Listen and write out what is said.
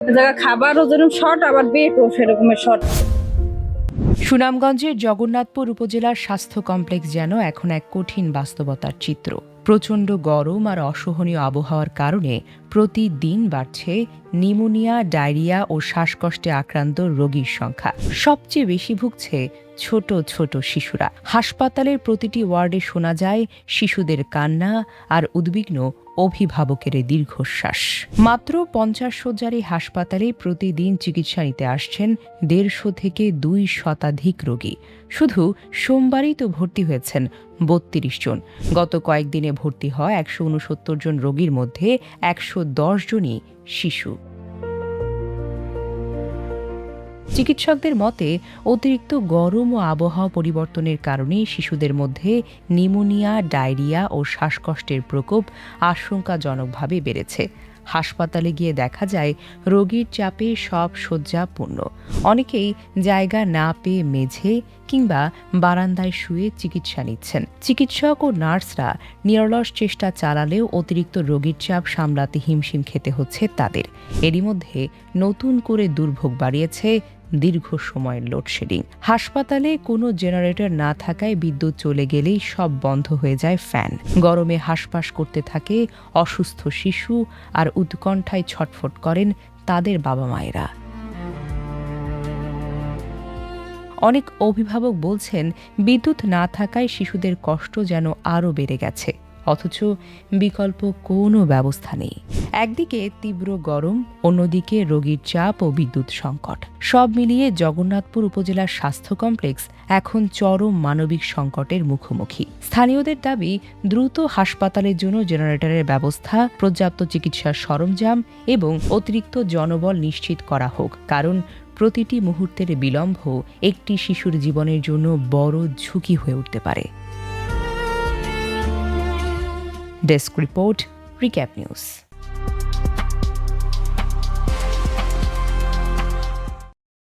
জায়গা খাবারও যেরকম শর্ট, আবার বেডও সেরকমের শর্ট। সুনামগঞ্জের জগন্নাথপুর উপজেলার স্বাস্থ্য কমপ্লেক্স যেন এখন এক কঠিন বাস্তবতার চিত্র। প্রচণ্ড গরম আর অসহনীয় আবহাওয়ার কারণে প্রতিদিন বাড়ছে নিউমোনিয়া, ডায়রিয়া ও শ্বাসকষ্টে আক্রান্ত রোগীর সংখ্যা। সবচেয়ে বেশি ভুগছে ছোট ছোট শিশুরা। হাসপাতালের প্রতিটি ওয়ার্ডে শোনা যায় শিশুদের কান্না আর উদ্বিগ্ন অভিভাবকের দীর্ঘশ্বাস। মাত্র ৫০ শয্যার এই হাসপাতালে প্রতিদিন চিকিৎসা নিতে আসছেন ১৫০ থেকে ২০০ শতাধিক রোগী। শুধু সোমবারই তো ভর্তি হয়েছেন ৩২ জন। গত কয়েকদিনে ভর্তি হয় ১৬৯ জন রোগীর মধ্যে ১১০ জনই শিশু। চিকিৎসকদের মতে অতিরিক্ত গরম ও আবহাওয়া পরিবর্তনের কারণে শিশুদের মধ্যে নিউমোনিয়া, ডায়রিয়া ও শ্বাসকষ্টের প্রকোপ আশঙ্কাজনকভাবে বেড়েছে। হাসপাতালে গিয়ে দেখা যায় রোগীর চাপে সব শয্যা পূর্ণ। অনেকেই জায়গা না পেয়ে মেঝে কিংবা বারান্দায় শুয়ে চিকিৎসা নিচ্ছেন। চিকিৎসক ও নার্সরা নিরলস চেষ্টা চালালেও অতিরিক্ত রোগীর চাপ সামলাতে হিমশিম খেতে হচ্ছে তাদের। এরই মধ্যে নতুন করে দুর্ভোগ বাড়িয়েছে দীর্ঘ সময়ের লোডশেডিং। হাসপাতালে কোনো জেনারেটর না থাকায় বিদ্যুৎ চলে গেলেই সব বন্ধ হয়ে যায় ফ্যান। গরমে হাঁসফাঁস করতে থাকে অসুস্থ শিশু আর উৎকণ্ঠায় ছটফট করেন তাদের বাবা মায়েরা। অনেক অভিভাবক বলছেন বিদ্যুৎ না থাকায় শিশুদের কষ্ট যেন আরও বেড়ে গেছে, অথচ বিকল্প কোনো ব্যবস্থা নেই। একদিকে তীব্র গরম, অন্যদিকে রোগীর চাপ ও বিদ্যুৎ সংকট। সব মিলিয়ে জগন্নাথপুর উপজেলার স্বাস্থ্য কমপ্লেক্স এখন চরম মানবিক সংকটের মুখোমুখি। স্থানীয়দের দাবি দ্রুত হাসপাতালের জন্য জেনারেটরের ব্যবস্থা, পর্যাপ্ত চিকিৎসার সরঞ্জাম এবং অতিরিক্ত জনবল নিশ্চিত করা হোক, কারণ প্রতিটি মুহূর্তের বিলম্ব একটি শিশুর জীবনের জন্য বড় ঝুঁকি হয়ে উঠতে পারে। Desk report, recap news.